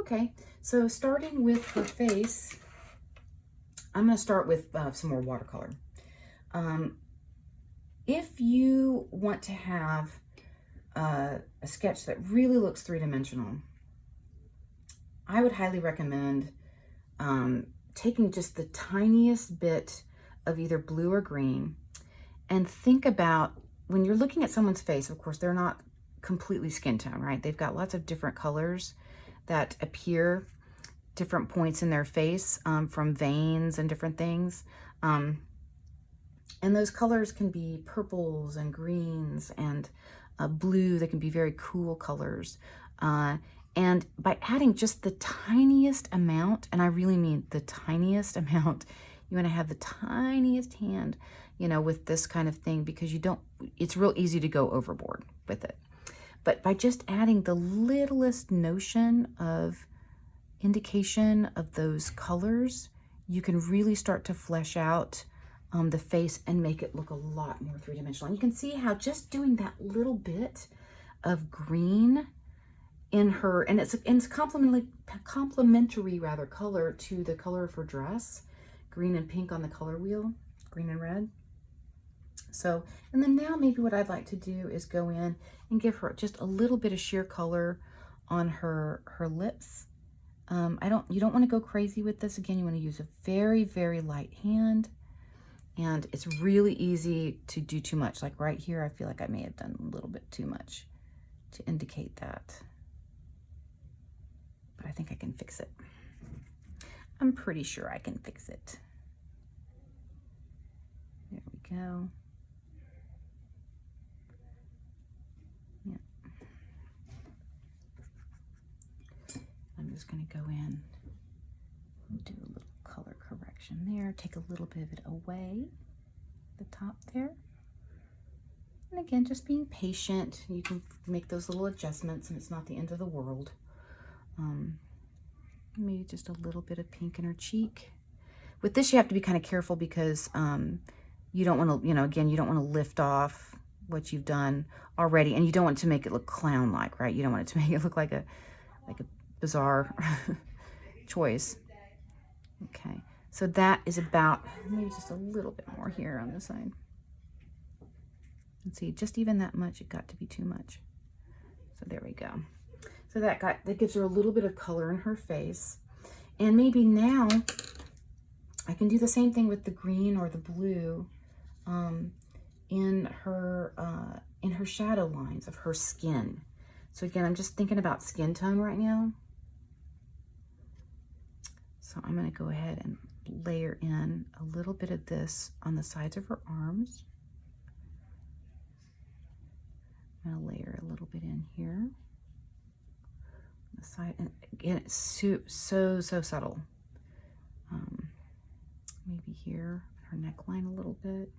Okay, so starting with her face, I'm going to start with some more watercolor. If you want to have a sketch that really looks three-dimensional, I would highly recommend taking just the tiniest bit of either blue or green and think about when you're looking at someone's face. Of course, they're not completely skin tone, right? They've got lots of different colors that appear different points in their face from veins and different things. And those colors can be purples and greens and blue. They can be very cool colors. And by adding just the tiniest amount, and I really mean the tiniest amount, you want to have the tiniest hand, you know, with this kind of thing, because it's real easy to go overboard with it. But by just adding the littlest notion of indication of those colors, you can really start to flesh out the face and make it look a lot more three-dimensional. And you can see how just doing that little bit of green in her, and it's complementary rather color to the color of her dress, green and pink on the color wheel, green and red. So, and then now maybe what I'd like to do is go in and give her just a little bit of sheer color on her lips. You don't want to go crazy with this. Again, you want to use a very, very light hand. And it's really easy to do too much. Like right here, I feel like I may have done a little bit too much to indicate that. But I think I can fix it. I'm pretty sure I can fix it. There we go. Yeah. I'm just going to go in and do a little color correction there. Take a little bit of it away, the top there. And again, just being patient. You can make those little adjustments and it's not the end of the world. Maybe just a little bit of pink in her cheek. With this, you have to be kind of careful because you don't want to, again, you don't want to lift off what you've done already, and you don't want to make it look clown-like, right? You don't want it to make it look like a bizarre choice. Okay, so that is about, maybe just a little bit more here on the side. And see, just even that much, it got to be too much. So there we go. So that gives her a little bit of color in her face. And maybe now I can do the same thing with the green or the blue in her shadow lines of her skin. So again, I'm just thinking about skin tone right now. So I'm going to go ahead and layer in a little bit of this on the sides of her arms. I'm going to layer a little bit in here. The side, and again, it's so subtle. Maybe here, her neckline a little bit.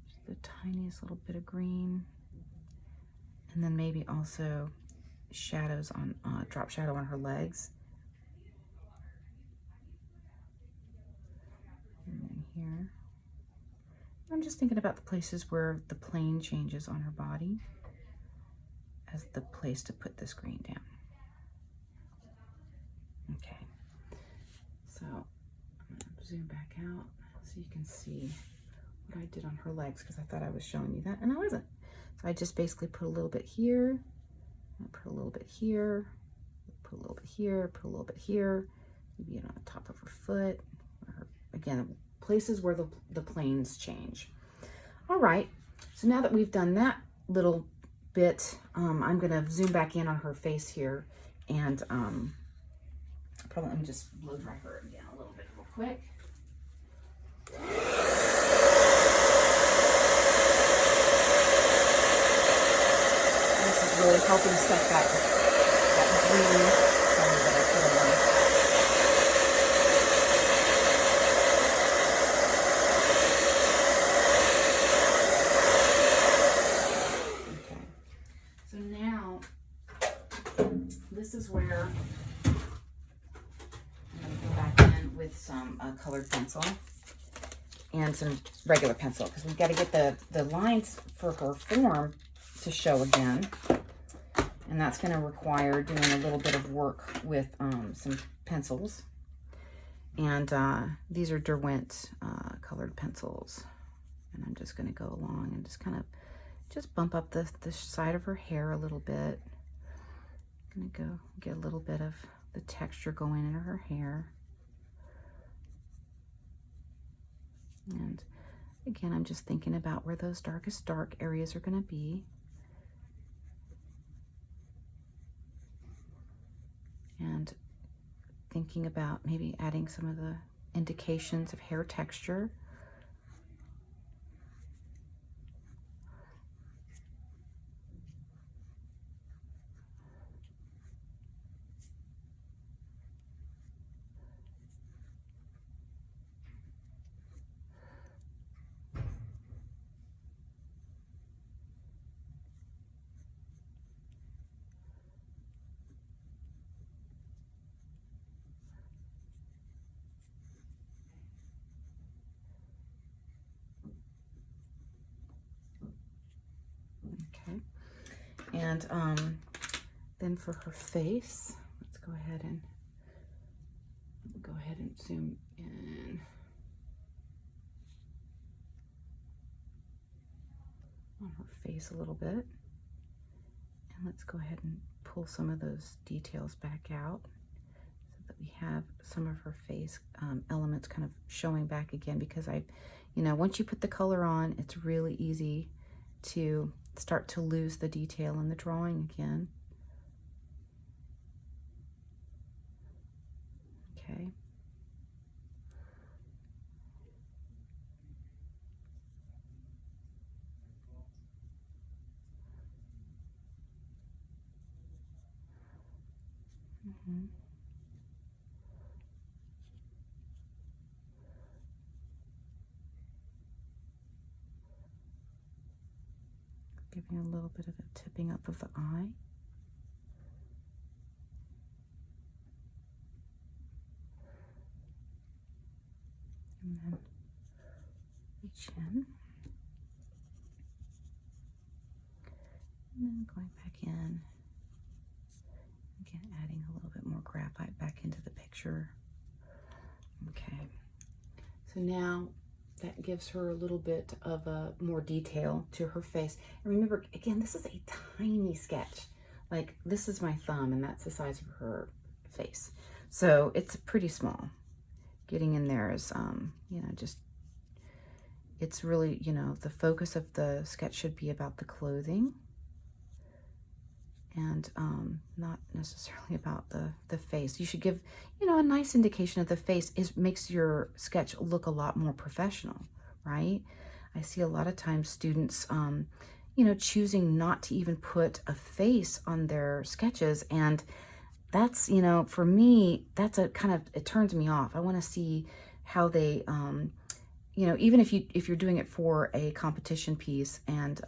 Just the tiniest little bit of green. And then maybe also shadows on, drop shadow on her legs. And then here. I'm just thinking about the places where the plane changes on her body as the place to put this green down. Okay, so I'm gonna zoom back out so you can see what I did on her legs, because I thought I was showing you that and I wasn't. So I just basically put a little bit here, put a little bit here, put a little bit here, put a little bit here, maybe on the top of her foot, or again, places where the planes change. All right, so now that we've done that little bit, I'm gonna zoom back in on her face here, and probably let me just blow dry her again a little bit real quick. This is really helping set that green color that I put on. Okay, so now this is where with some colored pencil and some regular pencil, because we've got to get the lines for her form to show again. And that's going to require doing a little bit of work with some pencils. And these are Derwent colored pencils. And I'm just going to go along and just kind of just bump up the side of her hair a little bit. I'm going to go get a little bit of the texture going into her hair. And again, I'm just thinking about where those darkest dark areas are going to be. And thinking about maybe adding some of the indications of hair texture. Okay, and then for her face, let's go ahead and zoom in. On her face a little bit, and let's go ahead and pull some of those details back out so that we have some of her face elements kind of showing back again, because once you put the color on, it's really easy to start to lose the detail in the drawing again. Okay. Mm-hmm. Giving a little bit of a tipping up of the eye. And then the chin. And then going back in. Again, adding a little bit more graphite back into the picture. Okay. So now that gives her a little bit of more detail to her face. And remember, again, this is a tiny sketch. Like, this is my thumb, and that's the size of her face. So it's pretty small. Getting in there is, it's really, the focus of the sketch should be about the clothing, and not necessarily about the face. You should give, a nice indication of the face. Makes your sketch look a lot more professional, right? I see a lot of times students, choosing not to even put a face on their sketches, and that's, for me, that's a kind of, it turns me off. I want to see how they, even if you're doing it for a competition piece and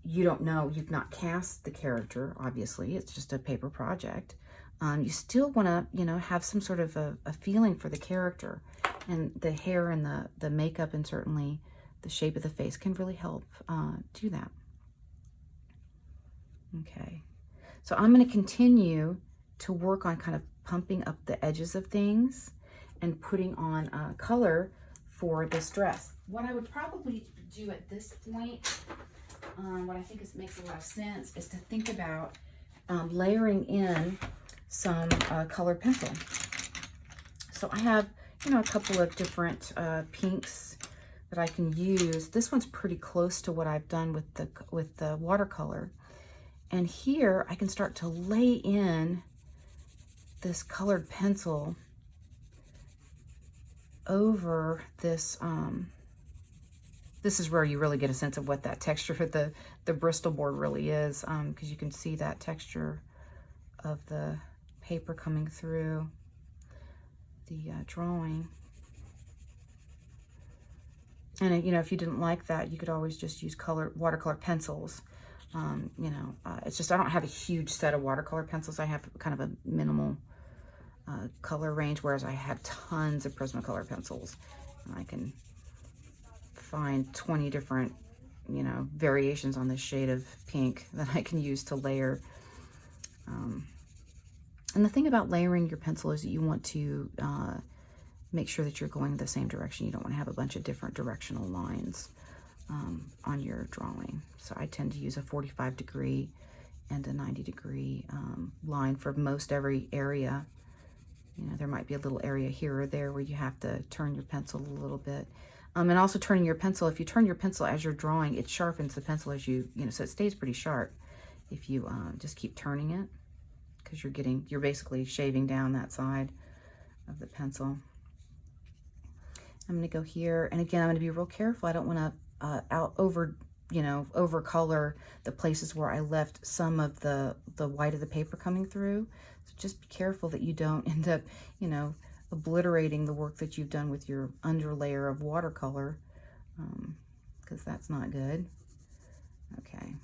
you don't know, you've not cast the character, obviously, it's just a paper project. You still want to, have some sort of a feeling for the character, and the hair and the makeup and certainly the shape of the face can really help do that. Okay, so I'm going to continue to work on kind of pumping up the edges of things and putting on color for this dress. What I would probably do at this point, what I think makes a lot of sense, is to think about layering in some colored pencil. So I have, a couple of different pinks that I can use. This one's pretty close to what I've done with the watercolor. And here I can start to lay in this colored pencil over this. This is where you really get a sense of what that texture for the Bristol board really is, because you can see that texture of the paper coming through the drawing. And if you didn't like that, you could always just use watercolor pencils. It's just I don't have a huge set of watercolor pencils. I have kind of a minimal color range, whereas I have tons of Prismacolor pencils. And I can find 20 different, variations on this shade of pink that I can use to layer And the thing about layering your pencil is that you want to make sure that you're going the same direction. You don't want to have a bunch of different directional lines on your drawing. So I tend to use a 45-degree and a 90-degree line for most every area. You know, there might be a little area here or there where you have to turn your pencil a little bit. And also turning your pencil, if you turn your pencil as you're drawing, it sharpens the pencil as you know, so it stays pretty sharp if you just keep turning it, because you're basically shaving down that side of the pencil. I'm going to go here, and again, I'm going to be real careful. I don't want to over color the places where I left some of the white of the paper coming through. So just be careful that you don't end up, you know, obliterating the work that you've done with your underlayer of watercolor, because that's not good. Okay.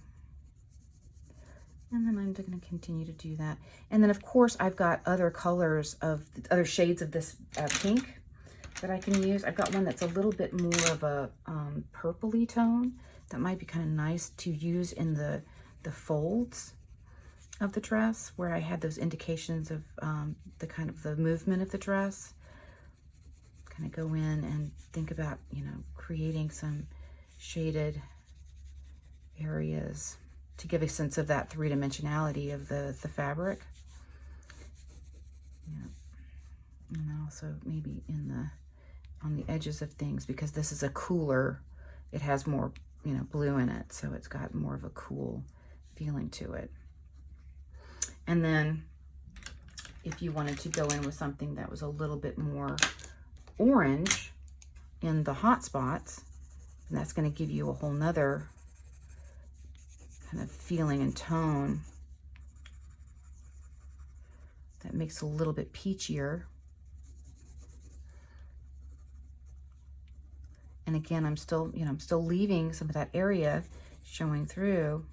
And then I'm going to continue to do that. And then, of course, I've got other colors of other shades of this pink that I can use. I've got one that's a little bit more of a purpley tone that might be kind of nice to use in the folds of the dress, where I had those indications of the movement of the dress. Kind of go in and think about, you know, creating some shaded areas to give a sense of that three-dimensionality of the fabric. Yeah. And also maybe on the edges of things, because this is a cooler, it has more, you know, blue in it, so it's got more of a cool feeling to it. And then if you wanted to go in with something that was a little bit more orange in the hot spots, and that's going to give you a whole nother kind of feeling and tone that makes it a little bit peachier. And again, I'm still leaving some of that area showing through.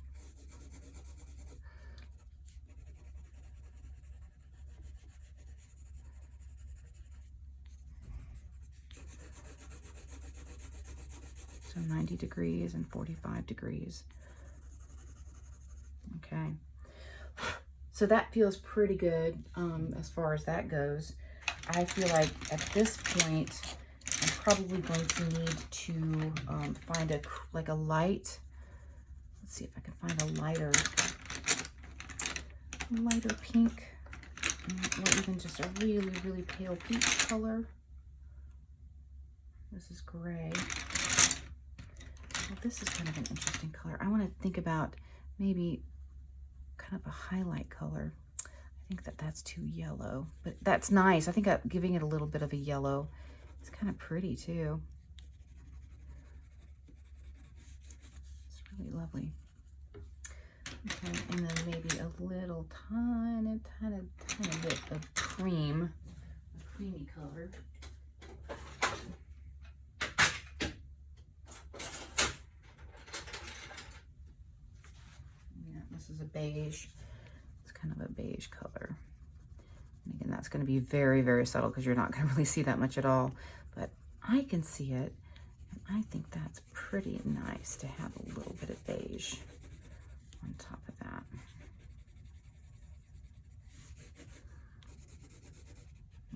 So 90 degrees and 45 degrees. Okay. So that feels pretty good as far as that goes. I feel like at this point, I'm probably going to need to find a light. Let's see if I can find a lighter pink, or even just a really, really pale peach color. This is gray. Well, this is kind of an interesting color. I want to think about maybe kind of a highlight color. I think that's too yellow, but that's nice. I think giving it a little bit of a yellow is kind of pretty too. It's really lovely. Okay, and then maybe a little tiny bit of cream, a creamy color. Yeah, this is a beige. It's kind of a beige color. And again, that's going to be very, very subtle because you're not going to really see that much at all. But I can see it, and I think that's pretty nice to have a little bit of beige on top of that.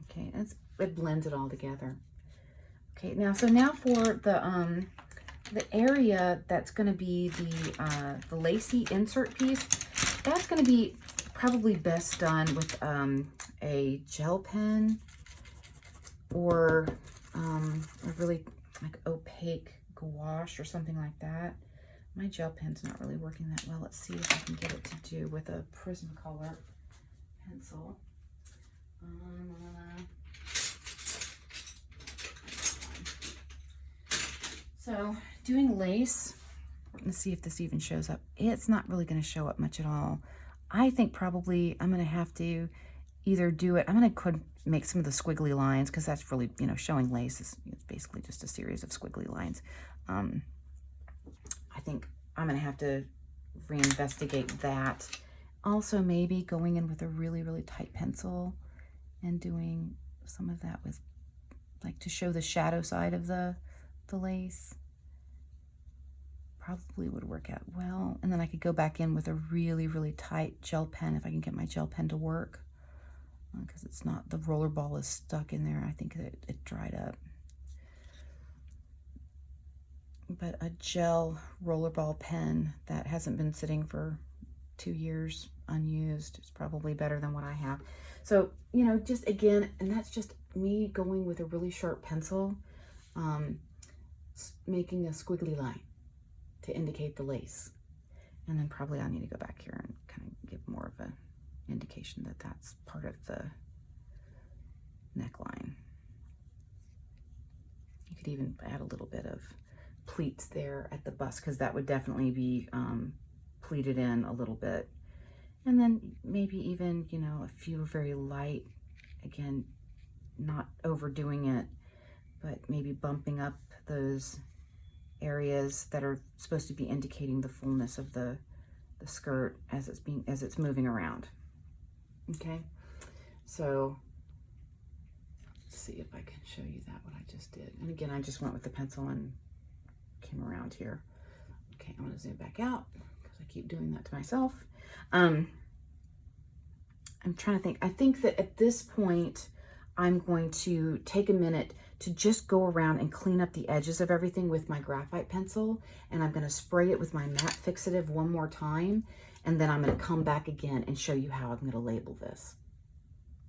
Okay, it blends it all together. Okay, now for the area that's going to be the lacy insert piece, that's going to be probably best done with a gel pen or a really like opaque gouache or something like that. My gel pen's not really working that well. Let's see if I can get it to do with a Prismacolor pencil. So doing lace, let's see if this even shows up. It's not really going to show up much at all. I think probably I'm going to have to either do it, I'm going to make some of the squiggly lines, because that's really, you know, showing lace is basically just a series of squiggly lines. I think I'm going to have to reinvestigate that. Also, maybe going in with a really, really tight pencil and doing some of that with, like, to show the shadow side of the lace. probably would work out well. And then I could go back in with a really, really tight gel pen if I can get my gel pen to work. Because it's not, the roller ball is stuck in there. I think it dried up. But a gel rollerball pen that hasn't been sitting for 2 years unused is probably better than what I have. So, you know, just again, and that's just me going with a really sharp pencil, making a squiggly line to indicate the lace. And then probably I need to go back here and kind of give more of a indication that that's part of the neckline. You could even add a little bit of pleats there at the bust, because that would definitely be pleated in a little bit. And then maybe even, you know, a few very light, again, not overdoing it, but maybe bumping up those areas that are supposed to be indicating the fullness of the skirt as it's moving around. Okay, so let's see if I can show you that, what I just did. And again, I just went with the pencil and came around here. Okay, I'm gonna zoom back out because I keep doing that to myself. I'm trying to think. I think that at this point, I'm going to take a minute to just go around and clean up the edges of everything with my graphite pencil. And I'm gonna spray it with my matte fixative one more time. And then I'm gonna come back again and show you how I'm gonna label this.